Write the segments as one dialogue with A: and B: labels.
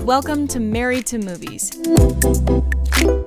A: Welcome to Married to Movies.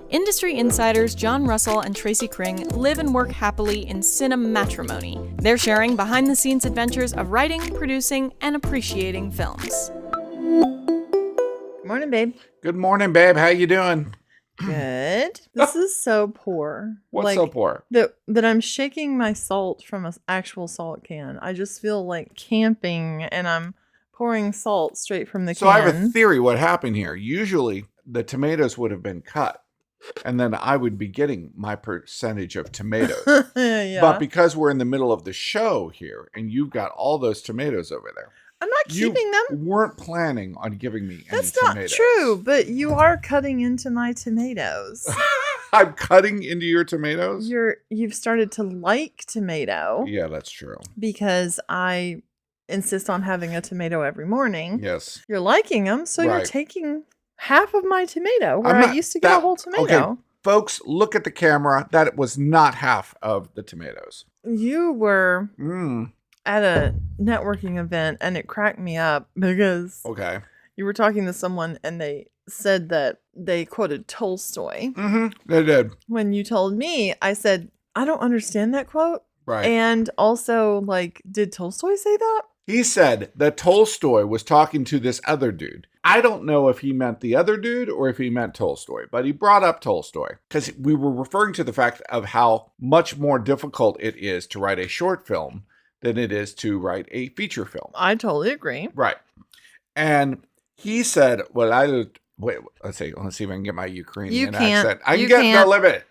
A: Industry insiders John Russell and Tracy Kring live and work happily in cinematrimony. They're sharing behind-the-scenes adventures of writing, producing, and appreciating films.
B: Good morning, babe.
C: Good morning, babe. How you doing?
B: Good. This is so poor.
C: What's so poor?
B: That I'm shaking my salt from an actual salt can. I just feel like camping and I'm pouring salt straight from the can.
C: So I have a theory what happened here. Usually the tomatoes would have been cut and then I would be getting my percentage of tomatoes.
B: Yeah.
C: But because we're in the middle of the show here and you've got all those tomatoes over there.
B: I'm not keeping them.
C: You weren't planning on giving me any
B: That's
C: tomatoes.
B: not true, but you are cutting into my tomatoes.
C: I'm cutting into your tomatoes?
B: You've started to like tomato.
C: Yeah, that's true.
B: Because I insist on having a tomato every morning.
C: Yes.
B: You're liking them, so you're taking half of my tomato where I used to get a whole tomato.
C: Okay, folks, look at the camera. That was not half of the tomatoes.
B: You were at a networking event and it cracked me up because you were talking to someone and they said that they quoted Tolstoy.
C: Mm-hmm. They did.
B: When you told me, I said, I don't understand that quote.
C: Right.
B: And also, did Tolstoy say that?
C: He said that Tolstoy was talking to this other dude. I don't know if he meant the other dude or if he meant Tolstoy, but he brought up Tolstoy because we were referring to the fact of how much more difficult it is to write a short film than it is to write a feature film.
B: I totally agree.
C: Right. And he said, let's see if I can get my Ukrainian accent. I can get no limit.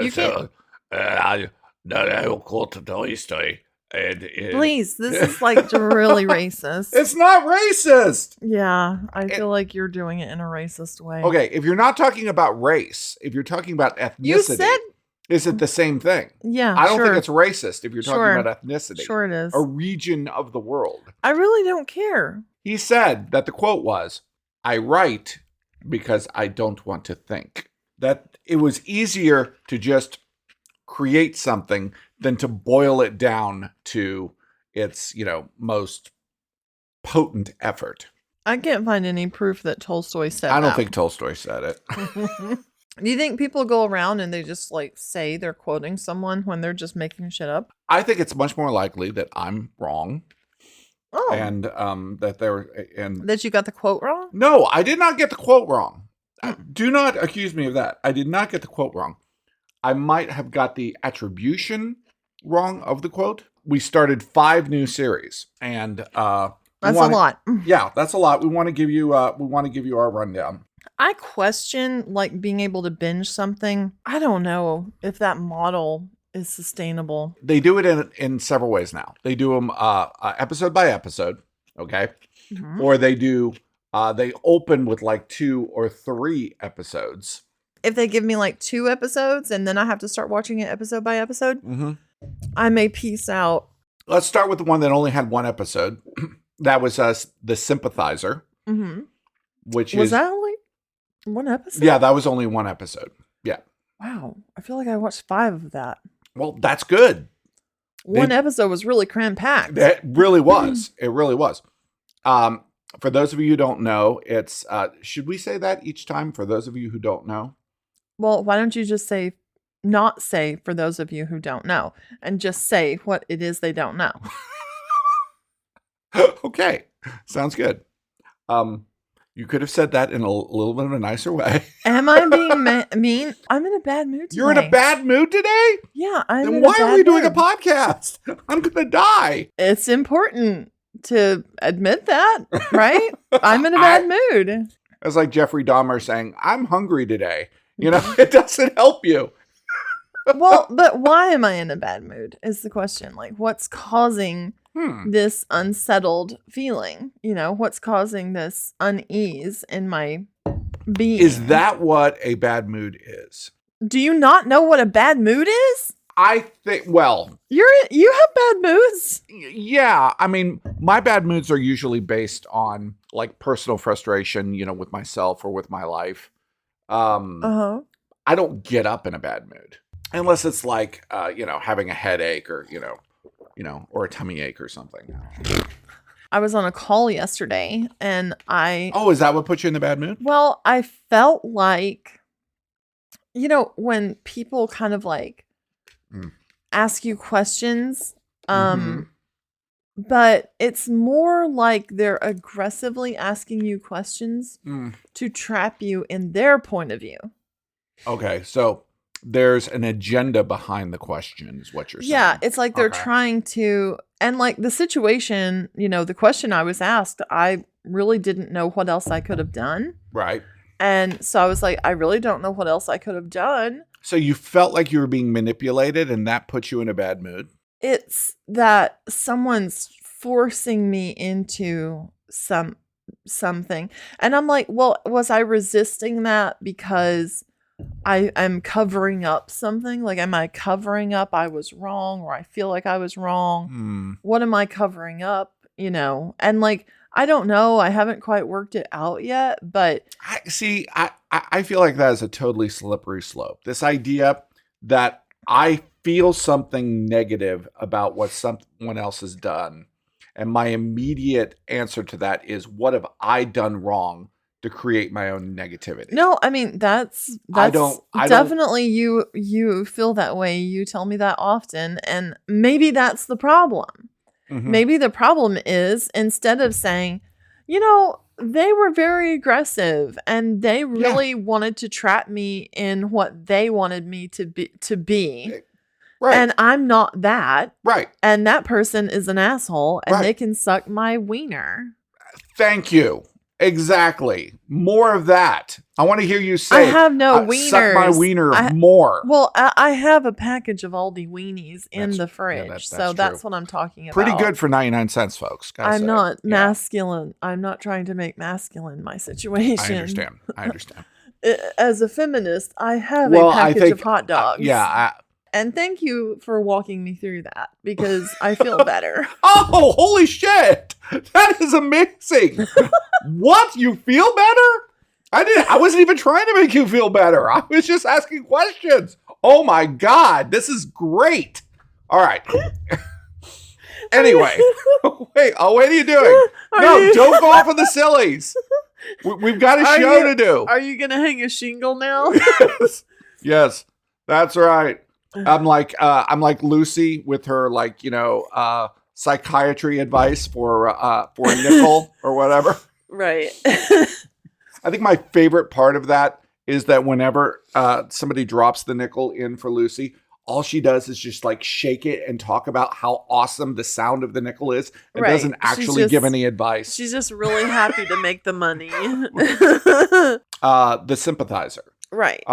B: You can't.
C: I quote Tolstoy.
B: Please, this is really racist.
C: It's not racist.
B: Yeah, I feel like you're doing it in a racist way.
C: Okay, if you're not talking about race, if you're talking about ethnicity,
B: you said,
C: is it the same thing?
B: Yeah,
C: I don't think it's racist if you're talking about ethnicity.
B: Sure it is.
C: A region of the world.
B: I really don't care.
C: He said that the quote was, I write because I don't want to think. That it was easier to just create something than to boil it down to its, most potent effort.
B: I can't find any proof that Tolstoy said that.
C: I don't think Tolstoy said it.
B: Do you think people go around and they just say they're quoting someone when they're just making shit up?
C: I think it's much more likely that I'm wrong.
B: Oh.
C: And
B: that you got the quote wrong?
C: No, I did not get the quote wrong. Do not accuse me of that. I did not get the quote wrong. I might have got the attribution wrong of the quote. We started 5 new series, and that's
B: a lot.
C: Yeah, that's a lot. We want to give you our rundown.
B: I question being able to binge something. I don't know if that model is sustainable.
C: They do it in several ways now. They do them episode by episode, okay, or they do they open with 2 or 3 episodes.
B: If they give me 2 episodes and then I have to start watching it episode by episode, I may peace out.
C: Let's start with the one that only had 1 episode. That was the Sympathizer.
B: Mm-hmm.
C: Was
B: that only 1 episode?
C: Yeah, that was only 1 episode. Yeah.
B: Wow. I feel like I watched 5 of that.
C: Well, that's good.
B: One episode was really cram-packed.
C: It really was. It really was. For those of you who don't know, it's should we say that each time? For those of you who don't know?
B: Well, why don't you just not say for those of you who don't know, and just say what it is they don't know.
C: Okay, sounds good. You could have said that in a little bit of a nicer way.
B: Am I being mean? I'm in a bad mood today.
C: You're in a bad mood today?
B: Yeah, I'm
C: then
B: in
C: why
B: a bad
C: are we doing
B: mood.
C: a podcast? I'm gonna die.
B: It's important to admit that, right? I'm in a bad mood.
C: It's like Jeffrey Dahmer saying, I'm hungry today. It doesn't help you.
B: Well, but why am I in a bad mood is the question. What's causing this unsettled feeling? What's causing this unease in my being?
C: Is that what a bad mood is?
B: Do you not know what a bad mood is?
C: I think,
B: you have bad moods.
C: Yeah. I mean, my bad moods are usually based on personal frustration, with myself or with my life. I don't get up in a bad mood unless it's having a headache or, or a tummy ache or something.
B: I was on a call yesterday and
C: Oh, is that what put you in the bad mood?
B: well, I felt like, when people kind of like ask you questions, but it's more like they're aggressively asking you questions to trap you in their point of view.
C: Okay, so there's an agenda behind the question is what you're saying.
B: Yeah, it's like they're trying to, and like the situation, the question I was asked, I really didn't know what else I could have done.
C: Right.
B: And so I was like, I really don't know what else I could have done.
C: So you felt like you were being manipulated and that put you in a bad mood?
B: It's that someone's forcing me into something. And I'm like, well, was I resisting that because I'm covering up something? Like, am I covering up I was wrong, or I feel like I was wrong? What am I covering up? And like, I don't know. I haven't quite worked it out yet, but
C: I feel like that is a totally slippery slope. This idea that I feel something negative about what someone else has done, and my immediate answer to that is, what have I done wrong to create my own negativity?
B: No, I mean, that's
C: I don't
B: definitely you feel that way. You tell me that often, and maybe that's the problem. Maybe the problem is, instead of saying, they were very aggressive and they really wanted to trap me in what they wanted me to be.
C: Right.
B: And I'm not that.
C: Right.
B: And that person is an asshole and
C: Right.
B: they can suck my wiener.
C: Thank you. Exactly. More of that. I want to hear you say,
B: I have no wieners.
C: Suck my wiener more.
B: Well, I have a package of Aldi weenies in the fridge.
C: that's
B: so
C: true.
B: that's what I'm talking about.
C: Pretty good for 99 cents, folks.
B: I'm not masculine. I'm not trying to make masculine my situation.
C: I understand.
B: As a feminist, I have a package of hot dogs. And thank you for walking me through that, because I feel better.
C: Oh, holy shit. That is amazing. What? You feel better? I wasn't even trying to make you feel better. I was just asking questions. Oh my God. This is great. All right. Anyway. Wait, what are you doing? Don't go off on the sillies. We've got a show to do.
B: Are you going to hang a shingle now?
C: Yes, that's right. I'm like Lucy with her psychiatry advice for a nickel or whatever.
B: Right.
C: I think my favorite part of that is that whenever somebody drops the nickel in for Lucy, all she does is just like shake it and talk about how awesome the sound of the nickel is. It doesn't actually give any advice.
B: She's just really happy to make the money.
C: The Sympathizer.
B: Right.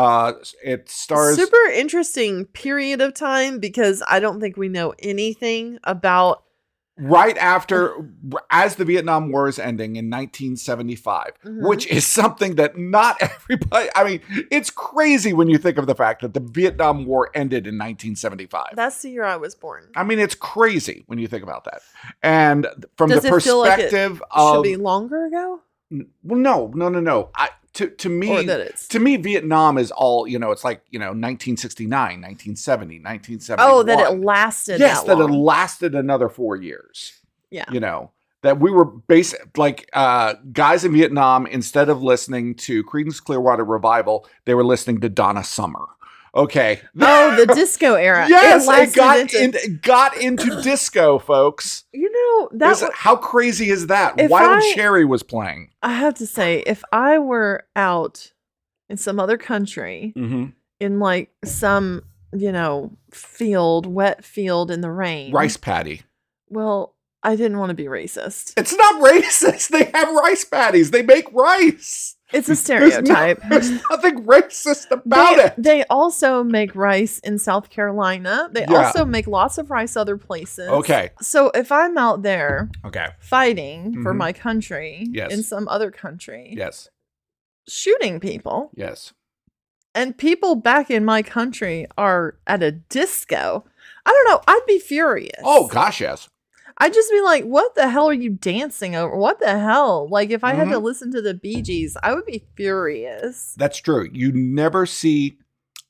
C: It stars...
B: Super interesting period of time, because I don't think we know anything about...
C: Right after, as the Vietnam War is ending in 1975, which is something that not everybody... I mean, it's crazy when you think of the fact that the Vietnam War ended in 1975.
B: That's the year I was born.
C: I mean, it's crazy when you think about that. And from the perspective
B: feel like it
C: of...
B: should be longer ago?
C: Well, no. To me, Vietnam is all, it's like, 1969, 1970, 1971.
B: Oh, that it lasted
C: that long.
B: That
C: it lasted another 4 years.
B: Yeah.
C: That we were guys in Vietnam, instead of listening to Creedence Clearwater Revival, they were listening to Donna Summer. Okay.
B: Oh, the disco era.
C: Yes, it got into disco, folks.
B: How
C: crazy is that? Wild Cherry was playing.
B: I have to say, if I were out in some other country, in like some, wet field in the rain.
C: Rice paddy.
B: Well, I didn't want to be racist.
C: It's not racist. They have rice paddies. They make rice.
B: It's a stereotype.
C: There's nothing racist about it.
B: They also make rice in South Carolina. They also make lots of rice other places.
C: Okay.
B: So if I'm out there fighting for
C: Mhm.
B: my country in some other country, shooting people, and people back in my country are at a disco, I don't know, I'd be furious.
C: Oh, gosh, yes.
B: I'd just be like, what the hell are you dancing over? What the hell? Like, if I had to listen to the Bee Gees, I would be furious.
C: That's true. You never see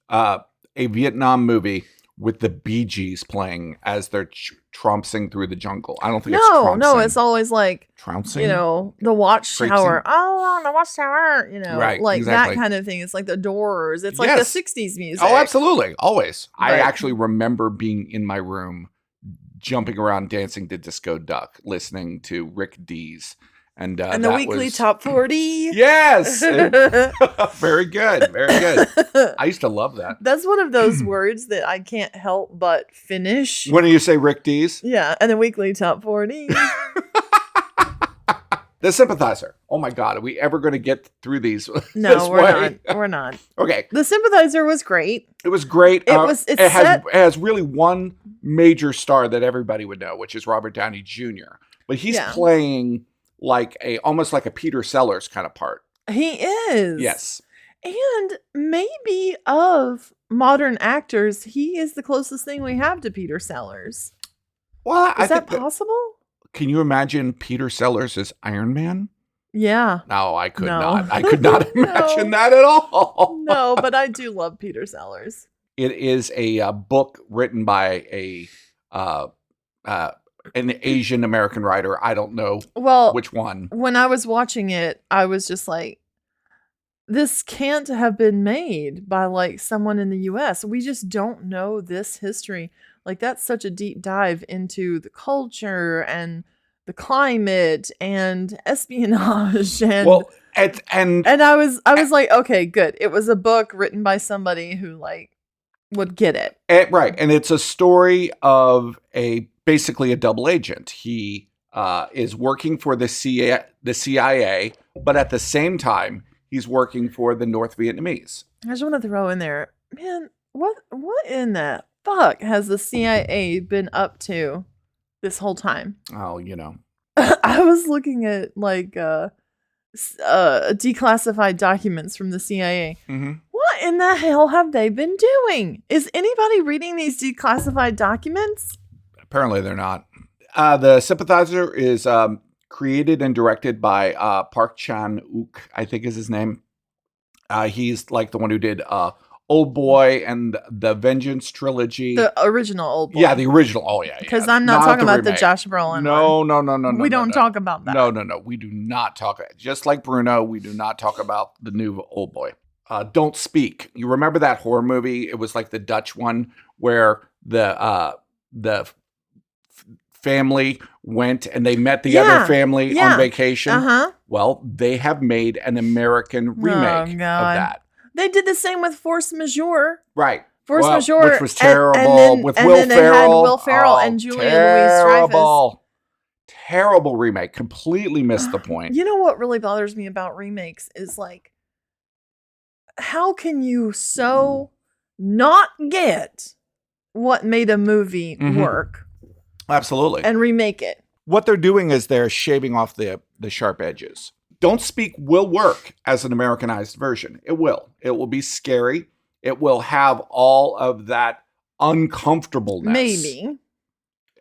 C: a Vietnam movie with the Bee Gees playing as they're trompsing through the jungle. I don't think it's
B: No,
C: trouncing.
B: no, it's always like,
C: Trouncing?
B: you know, the Watchtower.
C: Traipsing?
B: Oh, the Watchtower. You know,
C: Right,
B: like
C: exactly.
B: that kind of thing. It's like the Doors. It's like
C: Yes.
B: the 60s music.
C: Oh, absolutely. Always. I
B: But-
C: actually remember being in my room, jumping around, dancing to Disco Duck, listening to Rick Dees. And
B: And the
C: that
B: weekly
C: was-
B: top 40.
C: Yes. Very good. Very good. I used to love that.
B: That's one of those words that I can't help but finish.
C: When you say Rick Dees?
B: Yeah, and the weekly top 40.
C: The Sympathizer. Oh my God. Are we ever going to get through these?
B: No,
C: this
B: we're
C: way?
B: not. We're not.
C: Okay.
B: The Sympathizer was great.
C: It was great.
B: It's
C: it
B: set-
C: has really one major star that everybody would know, which is Robert Downey Jr. But he's
B: Yeah.
C: playing like almost like a Peter Sellers kind of part.
B: He is.
C: Yes.
B: And maybe of modern actors, he is the closest thing we have to Peter Sellers.
C: Well,
B: Is that possible?
C: can you imagine Peter Sellers as Iron Man?
B: Yeah.
C: No, I could
B: No.
C: not. I could not
B: No.
C: imagine that at all.
B: No, but I do love Peter Sellers.
C: It is a book written by an Asian American writer. I don't know
B: Well,
C: which one.
B: when I was watching it, I was just like, this can't have been made by like someone in the US. We just don't know this history. Like that's such a deep dive into the culture and the climate and espionage and
C: Well, and
B: I was like, okay, good. It was a book written by somebody who like would get it.
C: right, and it's a story of basically a double agent. He is working for the CIA, but at the same time, he's working for the North Vietnamese.
B: I just want to throw in there, man, what in the fuck has the CIA been up to this whole time?
C: Oh, you know.
B: I was looking at like declassified documents from the CIA.
C: Mm-hmm.
B: What in the hell have they been doing? Is anybody reading these declassified documents?
C: Apparently, they're not. The Sympathizer is created and directed by Park Chan-wook, I think is his name. He's like the one who did Old Boy and the Vengeance trilogy.
B: The original Old Boy.
C: Yeah, the original. Oh, yeah.
B: Because I'm not talking about the
C: remake.
B: Josh Brolin
C: No,
B: one.
C: no.
B: We don't talk about that.
C: No. We do not talk. Just like Bruno, we do not talk about the new Old Boy. Don't Speak. You remember that horror movie? It was like the Dutch one where the family went and they met the other family on vacation.
B: Uh-huh.
C: Well, they have made an American remake of
B: God.
C: that.
B: They did the same with Force Majeure.
C: Right.
B: Force Majeure.
C: Which was terrible.
B: And then,
C: with
B: and
C: Will
B: then
C: Ferrell.
B: It had Will Ferrell and Julia Louis-Dreyfus.
C: Terrible remake. Completely missed the point.
B: You know what really bothers me about remakes is like, how can you so not get what made a movie
C: Mhm.
B: work
C: Absolutely.
B: and remake it?
C: What they're doing is they're shaving off the sharp edges. Don't Speak will work as an Americanized version. It will. It will be scary. It will have all of that uncomfortableness.
B: Maybe.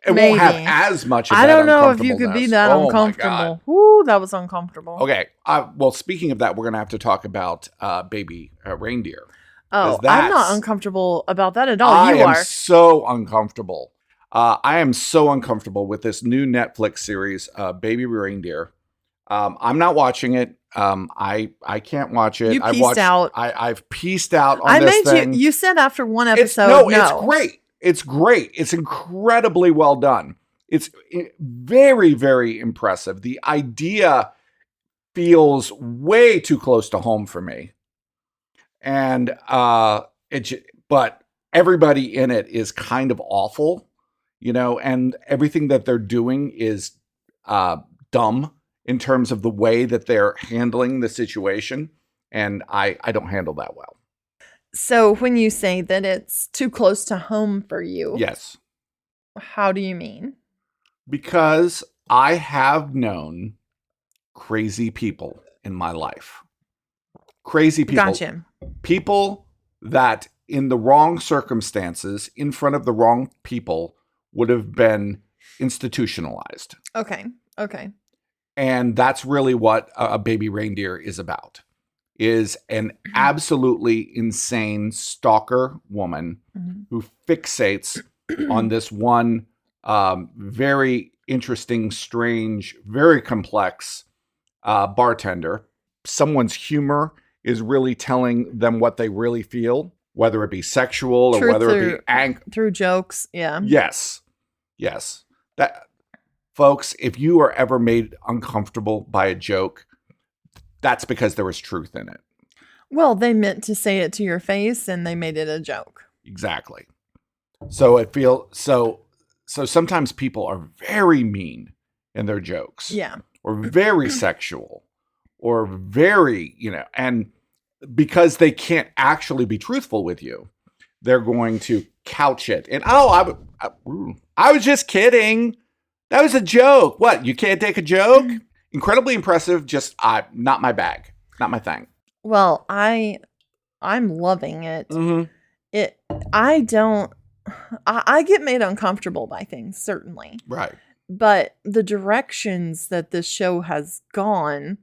C: It won't have as much of
B: I
C: that
B: don't know if you could be
C: uncomfortableness.
B: that
C: Oh my
B: uncomfortable.
C: God.
B: Woo, that was uncomfortable.
C: Okay. Well, speaking of that, we're going to have to talk about Baby Reindeer.
B: Oh,
C: 'Cause
B: I'm not
C: that's-
B: uncomfortable about that at all.
C: I
B: You
C: am
B: are.
C: so uncomfortable. I am so uncomfortable with this new Netflix series, Baby Reindeer. I'm not watching it. I can't watch it.
B: You
C: I've
B: pieced
C: watched,
B: out.
C: I've pieced out on
B: I
C: this
B: made
C: thing.
B: you said after one
C: It's
B: episode.
C: it's great. It's great. It's incredibly well done. It's very, very impressive. The idea feels way too close to home for me. And but everybody in it is kind of awful, and everything that they're doing is dumb in terms of the way that they're handling the situation. And I don't handle that well.
B: So when you say that it's too close to home for you,
C: Yes.
B: how do you mean?
C: Because I have known crazy people in my life. Crazy people.
B: Gotcha.
C: People that in the wrong circumstances, in front of the wrong people, would have been institutionalized.
B: Okay.
C: And that's really what a Baby Reindeer is about. is an absolutely insane stalker woman who fixates on this one very interesting, strange, very complex bartender. Someone's humor is really telling them what they really feel, whether it be sexual or whether it be
B: through jokes. Yeah.
C: Yes. That, folks, if you are ever made uncomfortable by a joke, that's because there was truth in it.
B: Well, they meant to say it to your face and they made it a joke.
C: Exactly. So it feels so sometimes people are very mean in their jokes.
B: Yeah.
C: Or very sexual or very, and because they can't actually be truthful with you, they're going to couch it. And I was just kidding. That was a joke. What? You can't take a joke? Incredibly impressive. Just not my bag. Not my thing.
B: Well, I'm loving it. I get made uncomfortable by things, certainly.
C: Right.
B: But the directions that this show has gone,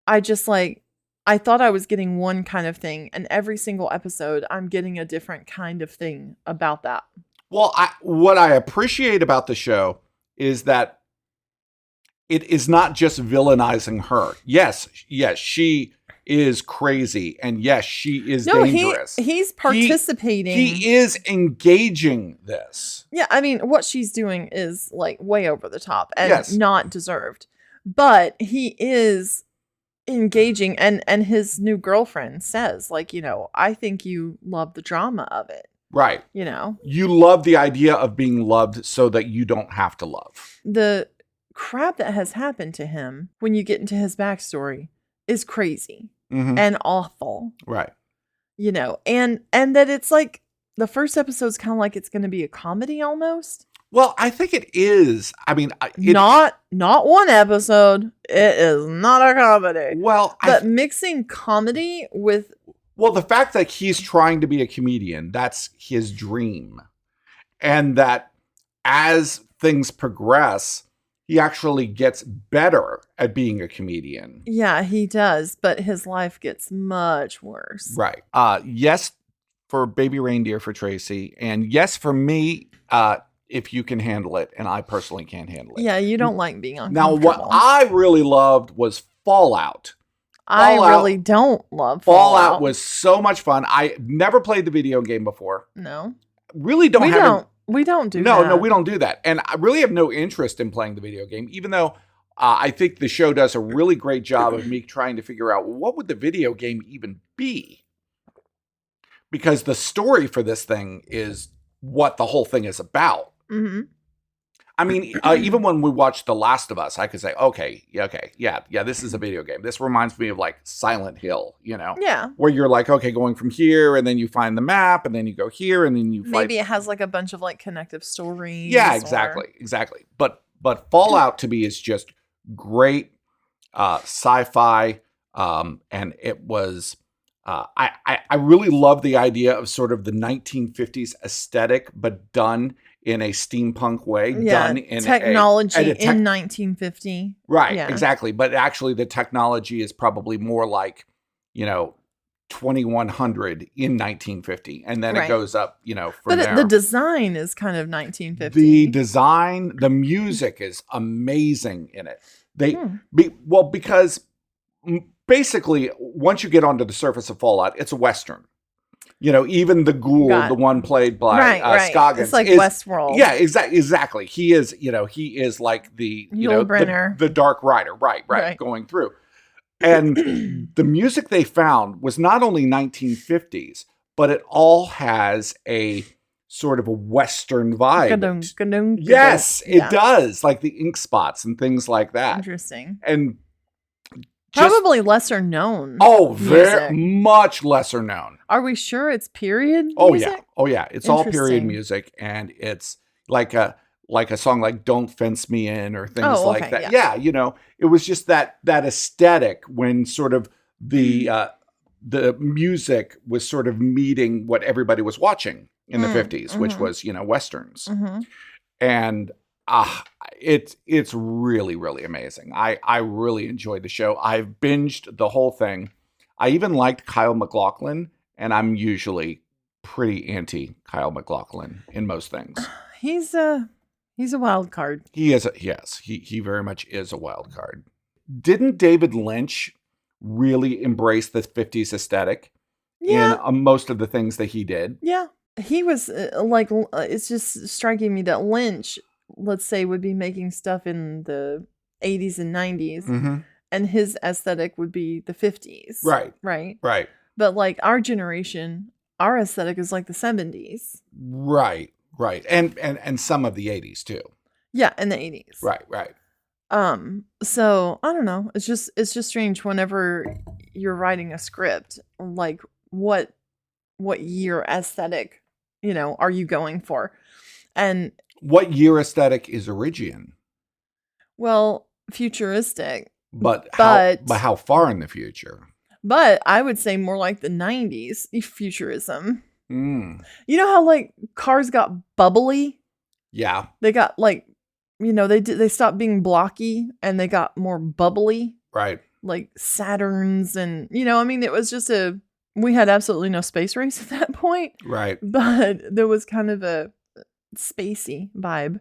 B: I thought I was getting one kind of thing, and every single episode, I'm getting a different kind of thing about that.
C: Well, what I appreciate about the show is that it is not just villainizing her. Yes, she is crazy, and yes, she is dangerous.
B: He's participating.
C: He is engaging this.
B: Yeah, I mean, what she's doing is like way over the top and not deserved. But he is engaging, and his new girlfriend says, like, I think you love the drama of it.
C: Right.
B: You
C: love the idea of being loved so that you don't have to love.
B: The crap that has happened to him when you get into his backstory is crazy and awful.
C: Right.
B: And that it's like the first episode's kind of like it's going to be a comedy almost.
C: Well, I think it is. I mean,
B: not one episode. It is not a comedy.
C: Well,
B: but mixing comedy with.
C: Well, the fact that he's trying to be a comedian, that's his dream. And that as things progress, he actually gets better at being a comedian.
B: Yeah, he does. But his life gets much worse.
C: Right. Yes, for Baby Reindeer for Tracy. And yes, for me, if you can handle it. And I personally can't handle it.
B: Yeah, you don't like being uncomfortable.
C: Now, what I really loved was Fallout.
B: I really don't love
C: Fallout. Fallout was so much fun. I never played the video game before.
B: No.
C: Really don't have
B: We don't do that.
C: No, we don't do that. And I really have no interest in playing the video game, even though I think the show does a really great job of me trying to figure out, what would the video game even be? Because the story for this thing is what the whole thing is about.
B: Mm-hmm.
C: I mean, even when we watched The Last of Us, I could say, okay, this is a video game. This reminds me of like Silent Hill,
B: Yeah.
C: Where you're like, okay, going from here, and then you find the map, and then you go here, and then you fight.
B: Maybe it has like a bunch of like connective stories.
C: Yeah, exactly. But Fallout to me is just great sci-fi, and it was. I really love the idea of sort of the 1950s aesthetic, but done in a steampunk way.
B: Yeah,
C: done in
B: technology in 1950.
C: Right,
B: yeah.
C: Exactly. But actually the technology is probably more like, 2100 in 1950. And then it goes up, from there.
B: But the design is kind of 1950.
C: The design, the music is amazing in it. Because basically, once you get onto the surface of Fallout, it's a Western. Even the ghoul, the one played by Scoggins.
B: It's like Westworld.
C: Yeah, exactly. He is, he is like the, the Dark Rider. Right, going through. And the music they found was not only 1950s, but it all has a sort of a Western vibe. Yes, it does. Like the ink spots and things like that.
B: Interesting.
C: And
B: probably lesser known.
C: Oh, very much lesser known.
B: Are we sure it's period
C: music? Oh yeah. It's all period music, and it's like a song like "Don't Fence Me In" or things like that. Yeah, it was just that aesthetic when sort of the music was sort of meeting what everybody was watching in the 50s, which was westerns, and. It's really, really amazing. I really enjoyed the show. I've binged the whole thing. I even liked Kyle MacLachlan, and I'm usually pretty anti Kyle MacLachlan in most things.
B: He's a wild card.
C: He is, he very much is a wild card. Didn't David Lynch really embrace the 50s aesthetic in most of the things that he did?
B: Yeah. He was it's just striking me that Lynch, let's say, would be making stuff in the 80s and 90s,
C: Mm-hmm.
B: and his aesthetic would be the 50s.
C: Right.
B: Right. But like our generation, our aesthetic is like the 70s.
C: Right. And some of the 80s too.
B: Yeah, in the 80s.
C: Right.
B: So I don't know. It's just strange whenever you're writing a script, like what year aesthetic, are you going for? And
C: what year aesthetic is Origian?
B: Well, futuristic.
C: But how far in the future?
B: But I would say more like the 90s futurism.
C: Mm.
B: You know how like cars got bubbly?
C: Yeah.
B: They got like, they stopped being blocky and they got more bubbly.
C: Right.
B: Like Saturns and, it was just we had absolutely no space race at that point.
C: Right.
B: But there was kind of a spacey vibe.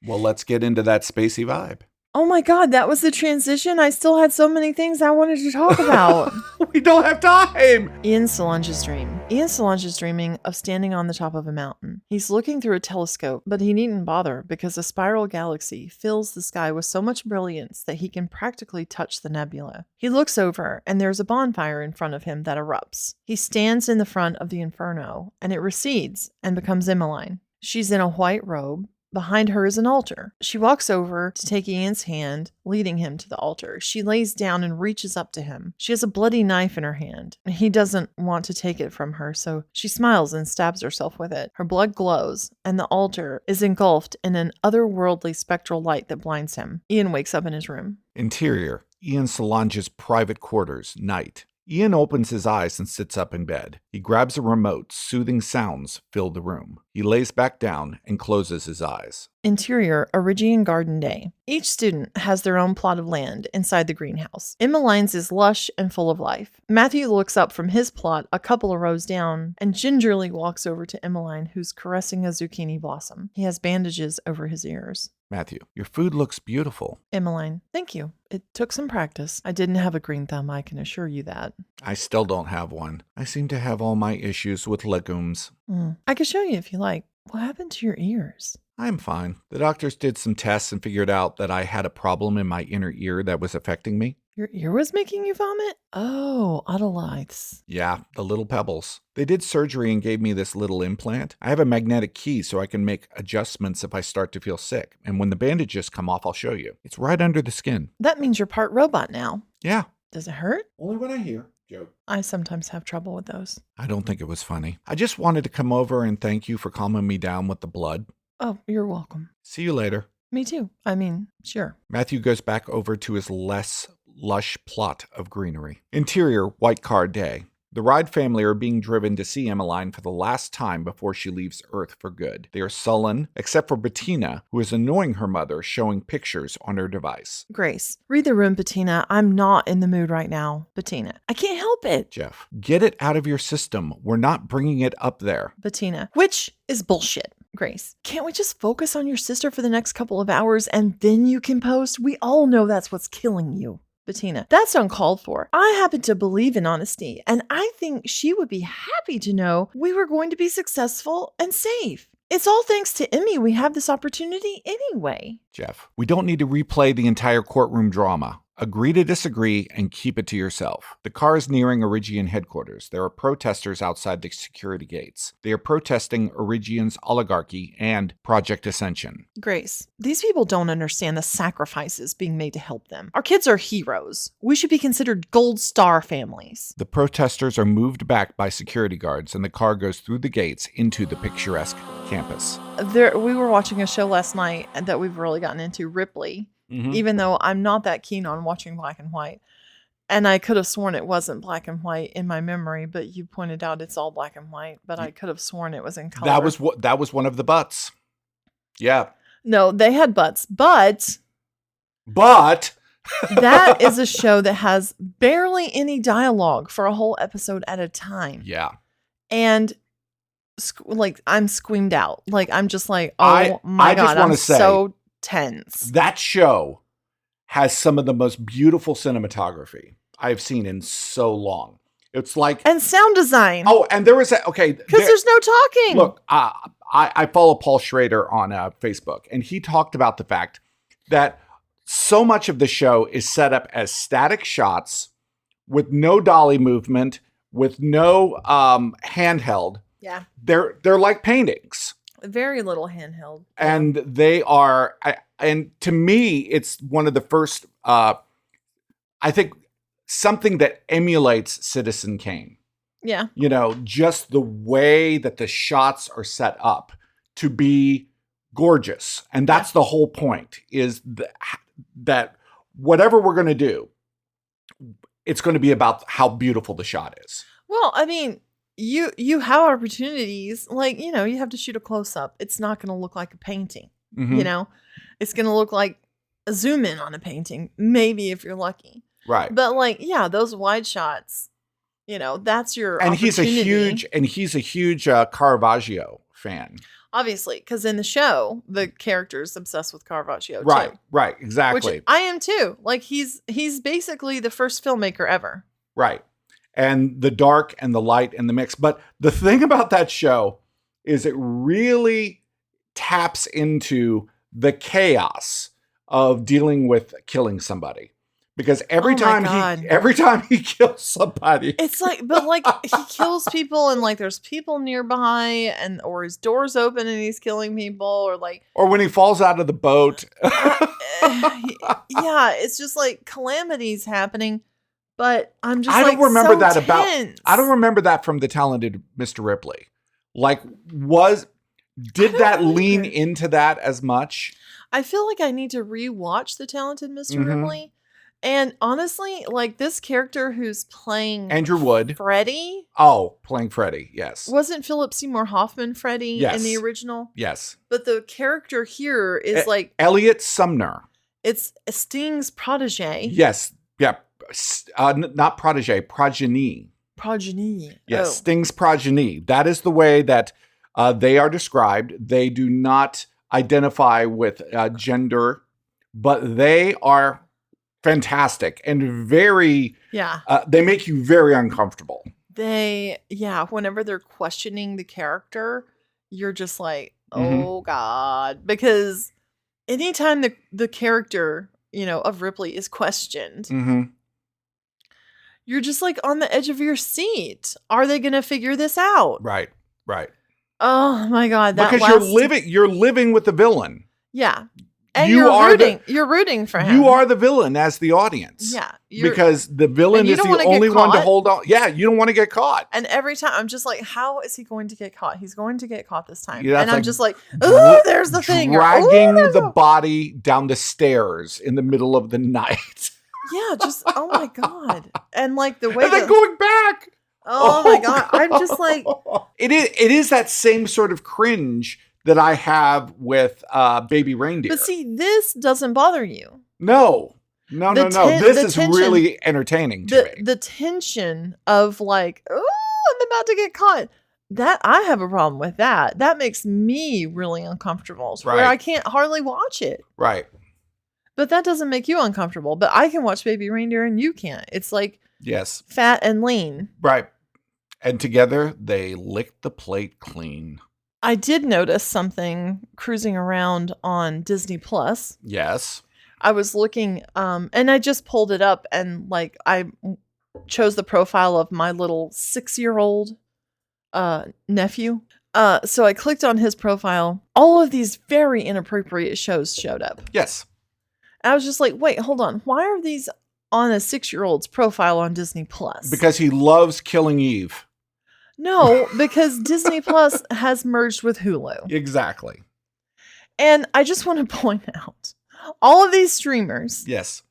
C: Well, let's get into that spacey vibe.
B: Oh my God, that was the transition. I still had so many things I wanted to talk about.
C: We don't have time.
B: Ian Solange's dream. Ian Solange is dreaming of standing on the top of a mountain. He's looking through a telescope, but he needn't bother because a spiral galaxy fills the sky with so much brilliance that he can practically touch the nebula. He looks over, and there's a bonfire in front of him that erupts. He stands in the front of the inferno, and it recedes and becomes Emmeline. She's in a white robe. Behind her is an altar. She walks over to take Ian's hand, leading him to the altar. She lays down and reaches up to him. She has a bloody knife in her hand. He doesn't want to take it from her, so she smiles and stabs herself with it. Her blood glows, and the altar is engulfed in an otherworldly spectral light that blinds him. Ian wakes up in his room.
C: Interior, Ian Solange's private quarters, night. Ian opens his eyes and sits up in bed. He grabs a remote. Soothing sounds fill the room. He lays back down and closes his eyes.
B: Interior, Origian Garden Day. Each student has their own plot of land inside the greenhouse. Emmeline's is lush and full of life. Matthew looks up from his plot a couple of rows down and gingerly walks over to Emmeline, who's caressing a zucchini blossom. He has bandages over his ears.
C: Matthew, your food looks beautiful.
B: Emmeline, thank you. It took some practice. I didn't have a green thumb, I can assure you that.
C: I still don't have one. I seem to have all my issues with legumes.
B: I can show you if you like. What happened to your ears?
C: I'm fine. The doctors did some tests and figured out that I had a problem in my inner ear that was affecting me.
B: Your ear was making you vomit? Oh, otoliths.
C: Yeah, the little pebbles. They did surgery and gave me this little implant. I have a magnetic key so I can make adjustments if I start to feel sick. And when the bandages come off, I'll show you. It's right under the skin.
B: That means you're part robot now.
C: Yeah.
B: Does it hurt?
C: Only when I hear. Joke.
B: I sometimes have trouble with those.
C: I don't think it was funny. I just wanted to come over and thank you for calming me down with the blood.
B: Oh, you're welcome.
C: See you later.
B: Me too. I mean, sure.
C: Matthew goes back over to his less lush plot of greenery. Interior, white car day. The Ride family are being driven to see Emmeline for the last time before she leaves Earth for good. They are sullen, except for Bettina, who is annoying her mother, showing pictures on her device.
B: Grace, read the room, Bettina. I'm not in the mood right now. Bettina, I can't help it.
C: Jeff, get it out of your system. We're not bringing it up there.
B: Bettina, which is bullshit. Grace, can't we just focus on your sister for the next couple of hours and then you can post? We all know that's what's killing you. Bettina, that's uncalled for. I happen to believe in honesty, and I think she would be happy to know we were going to be successful and safe. It's all thanks to Emmy we have this opportunity anyway.
C: Jeff, we don't need to replay the entire courtroom drama. Agree to disagree and keep it to yourself. The car is nearing Origian headquarters. There are protesters outside the security gates. They are protesting Origian's oligarchy and Project Ascension.
B: Grace, these people don't understand the sacrifices being made to help them. Our kids are heroes. We should be considered gold star families.
C: The protesters are moved back by security guards, and the car goes through the gates into the picturesque campus.
B: We were watching a show last night that we've really gotten into, Ripley. Even though I'm not that keen on watching black and white. And I could have sworn it wasn't black and white in my memory, but you pointed out it's all black and white. But I could have sworn it was in color.
C: That was one of the butts. Yeah.
B: No, they had butts. But That is a show that has barely any dialogue for a whole episode at a time.
C: Yeah.
B: And like I'm squeamed out. Like I'm just like,
C: I
B: my
C: just
B: God,
C: wanna
B: I'm
C: say,
B: so tense.
C: That show has some of the most beautiful cinematography I've seen in so long. It's like
B: And sound design.
C: oh, and there was a
B: because there's no talking.
C: Look, I follow Paul Schrader on Facebook, and he talked about the fact that so much of the show is set up as static shots with no dolly movement, with no handheld.
B: Yeah.
C: They're like paintings.
B: Very little handheld.
C: And they are, and to me, it's one of the first, I think, something that emulates Citizen Kane.
B: Yeah.
C: You know, just the way that the shots are set up to be gorgeous. And that's the whole point, is that whatever we're going to do, it's going to be about how beautiful the shot is.
B: Well, I mean, you have opportunities, like, you know, you have to shoot a close up. It's not going to look like a painting, you know, it's going to look like a zoom in on a painting, maybe if you're lucky.
C: Right.
B: But like, yeah, those wide shots, you know, that's your
C: and
B: opportunity.
C: he's a huge Caravaggio fan.
B: Obviously, because in the show, the character's obsessed with Caravaggio too.
C: Right, exactly.
B: Which I am too. Like he's basically the first filmmaker ever.
C: Right. And the dark and the light and the mix. But the thing about that show is it really taps into the chaos of dealing with killing somebody. Because every time he kills somebody,
B: it's like, but like he kills people and like there's people nearby or his door's open and he's killing people or
C: when he falls out of the boat.
B: Yeah, it's just like calamities happening. But I'm just
C: I don't remember that
B: tense.
C: I don't remember that from The Talented Mr. Ripley. Like, did that lean into that as much?
B: I feel like I need to rewatch The Talented Mr. Ripley. And honestly, like this character who's playing
C: Andrew Wood,
B: Freddy.
C: Oh, playing Freddy, yes.
B: Wasn't Philip Seymour Hoffman Freddy in the original?
C: Yes.
B: But the character here is like
C: Elliot Sumner.
B: It's Sting's protege.
C: Yes. Yeah. Not protege, progeny.
B: Progeny.
C: Yes, Sting's progeny. That is the way that they are described. They do not identify with gender, but they are fantastic and very, they make you very uncomfortable.
B: Whenever they're questioning the character, you're just like, oh God. Because anytime the character, you know, of Ripley is questioned, you're just like on the edge of your seat. Are they going to figure this out?
C: Right.
B: Oh my God.
C: You're living with the villain.
B: Yeah. And you're rooting for him.
C: You are the villain as the audience.
B: Yeah.
C: Because the villain is the only one to hold on. Yeah, you don't want to get caught.
B: And every time I'm just like, how is he going to get caught? He's going to get caught this time.
C: Yeah,
B: and I'm just like, oh, there's the thing.
C: Dragging the body down the stairs in the middle of the night.
B: Yeah, just, oh my God. And like the way
C: and then going back.
B: Oh my God. I'm just like.
C: It is that same sort of cringe that I have with Baby Reindeer.
B: But see, this doesn't bother you.
C: No. This is really entertaining to me.
B: The tension of like, oh, I'm about to get caught. That I have a problem with that. That makes me really uncomfortable. Where I can't hardly watch it.
C: Right.
B: But that doesn't make you uncomfortable. But I can watch Baby Reindeer and you can't. It's like fat and lean.
C: Right. And together they lick the plate clean.
B: I did notice something cruising around on Disney Plus.
C: Yes.
B: I was looking, and I just pulled it up and like I chose the profile of my little 6-year-old nephew. So I clicked on his profile. All of these very inappropriate shows showed up.
C: Yes.
B: I was just like, wait, hold on. Why are these on a 6-year-old's profile on Disney Plus?
C: Because he loves Killing Eve.
B: No, because Disney Plus has merged with Hulu.
C: Exactly.
B: And I just want to point out all of these streamers.
C: Yes.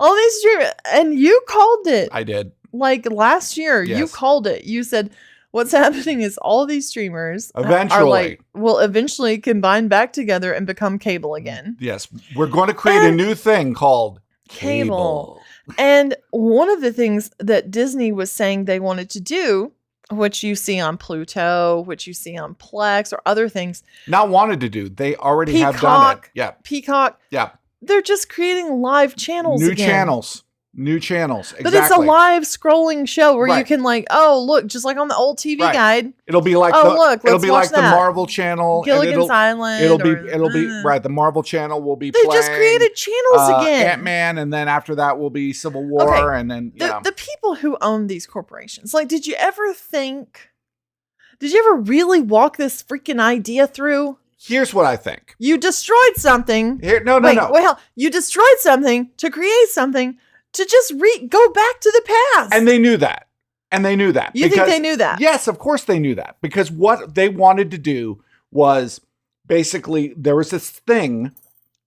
B: All these streamers. And you called it.
C: I did.
B: Like last year, you called it. You said, what's happening is all these streamers will eventually combine back together and become cable again.
C: Yes. We're going to create a new thing called
B: cable. And one of the things that Disney was saying they wanted to do, which you see on Pluto, which you see on Plex or other things.
C: Not wanted to do. They already have done it. Yeah.
B: Peacock.
C: Yeah.
B: They're just creating live channels
C: New
B: again.
C: channels. New channels. Exactly.
B: But it's a live scrolling show where you can look, just like on the old TV guide.
C: It'll be like the Marvel channel.
B: Gilligan's Island.
C: It'll be right. The Marvel channel will be
B: They just created channels again.
C: Ant-Man, and then after that will be Civil War, and then
B: the people who own these corporations. Like, did you ever really walk this freaking idea through?
C: Here's what I think.
B: You destroyed something.
C: No.
B: You destroyed something to create something to just go back to the past.
C: And they knew that.
B: You think they knew that?
C: Yes, of course they knew that. Because what they wanted to do was basically, there was this thing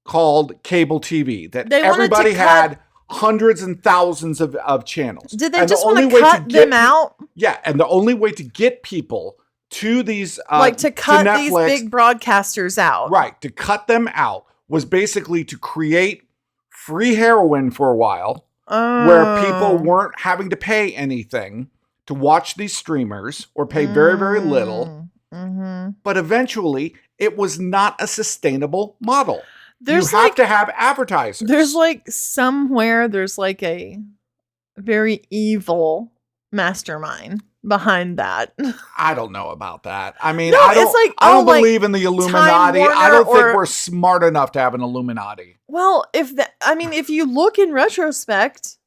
C: called cable TV that everybody had hundreds and thousands of channels.
B: Did they just want to cut them out?
C: Yeah, and the only way to get people to these
B: to cut these big broadcasters out.
C: Right, to cut them out was basically to create free heroin for a while, where people weren't having to pay anything to watch these streamers or pay very, very little.
B: Mm-hmm.
C: But eventually, it was not a sustainable model. You have to have advertisers.
B: There's somewhere there's a very evil mastermind behind that.
C: I don't know about that. I mean,
B: no,
C: I don't believe in the Illuminati. I don't think we're smart enough to have an Illuminati.
B: Well, if you look in retrospect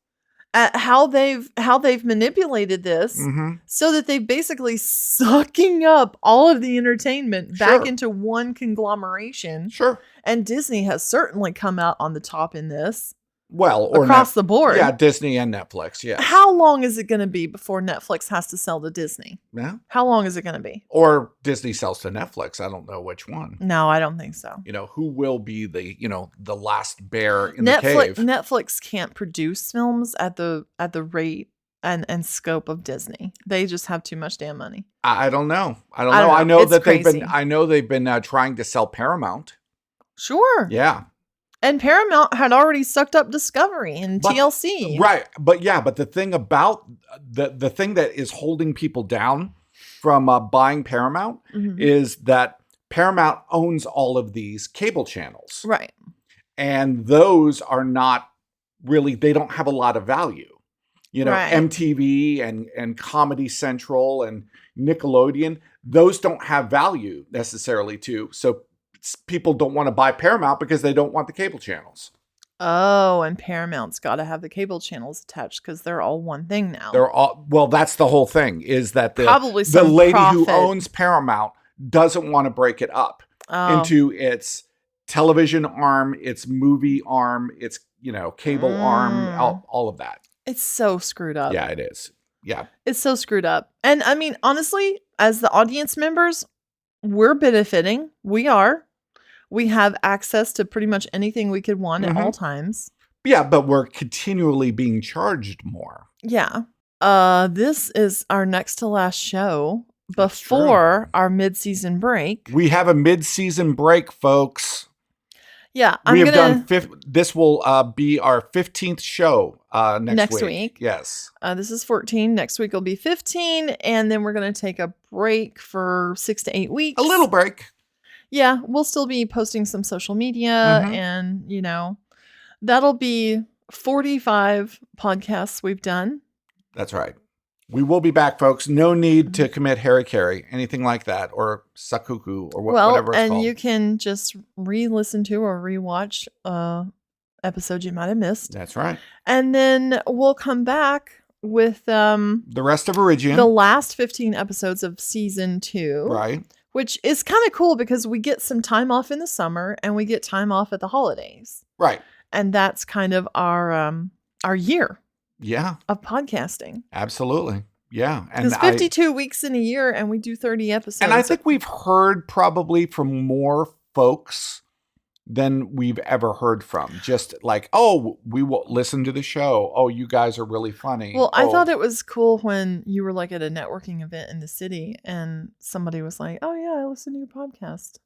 B: at how they've manipulated this, so that they're basically sucking up all of the entertainment back into one conglomeration.
C: Sure.
B: And Disney has certainly come out on the top in this.
C: Well, or
B: across the board.
C: Yeah, Disney and Netflix, yeah.
B: How long is it going to be before Netflix has to sell to Disney?
C: Yeah.
B: How long is it going to be?
C: Or Disney sells to Netflix. I don't know which one.
B: No, I don't think so.
C: Who will be the last bear in the cave?
B: Netflix can't produce films at the rate and scope of Disney. They just have too much damn money.
C: I don't know. I know
B: it's
C: that
B: crazy.
C: they've been trying to sell Paramount.
B: Sure.
C: Yeah.
B: And Paramount had already sucked up Discovery and TLC.
C: Right. But the thing about the thing that is holding people down from buying Paramount is that Paramount owns all of these cable channels.
B: Right.
C: And those are not really, they don't have a lot of value.
B: Right.
C: MTV and Comedy Central and Nickelodeon, those don't have value necessarily too. So people don't want to buy Paramount because they don't want the cable channels.
B: Oh, and Paramount's got to have the cable channels attached because they're all one thing now.
C: That's the whole thing, is that
B: the
C: lady who owns Paramount doesn't want to break it up into its television arm, its movie arm, its cable arm, all of that.
B: It's so screwed up.
C: Yeah, it is. Yeah.
B: It's so screwed up. And I mean, honestly, as the audience members, we're benefiting. We are. We have access to pretty much anything we could want at all times.
C: Yeah, but we're continually being charged more.
B: Yeah. This is our next to last show before our mid-season break.
C: We have a mid-season break, folks.
B: Yeah,
C: this will be our 15th show next week. Yes.
B: This is 14. Next week will be 15. And then we're going to take a break for 6 to 8 weeks.
C: A little break.
B: Yeah, we'll still be posting some social media and, that'll be 45 podcasts we've done.
C: That's right. We will be back, folks. No need to commit hara-kiri, anything like that, or sakuku, or whatever it's called.
B: And you can just re-listen to or rewatch episodes you might have missed.
C: That's right.
B: And then we'll come back with
C: the rest of Origian.
B: The last 15 episodes of season 2.
C: Right.
B: Which is kind of cool because we get some time off in the summer and we get time off at the holidays.
C: Right.
B: And that's kind of our year.
C: Yeah.
B: Of podcasting.
C: Absolutely. Yeah. And
B: there's 52 weeks in a year and we do 30 episodes.
C: And I think we've heard probably from more folks than we've ever heard from. Just like, oh, we will listen to the show. Oh, you guys are really funny.
B: Well, I thought it was cool when you were at a networking event in the city and somebody was like, oh yeah, I listen to your podcast.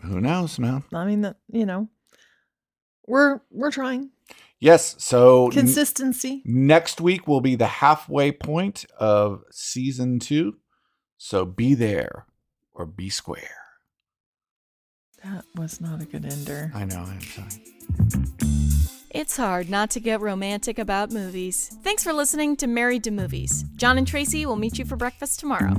C: Who knows, man?
B: I mean, we're trying.
C: Yes, so
B: Consistency.
C: Next week will be the halfway point of season 2. So be there or be square.
B: That was not a good ender.
C: I know, I'm sorry.
A: It's hard not to get romantic about movies. Thanks for listening to Married to Movies. John and Tracy will meet you for breakfast tomorrow.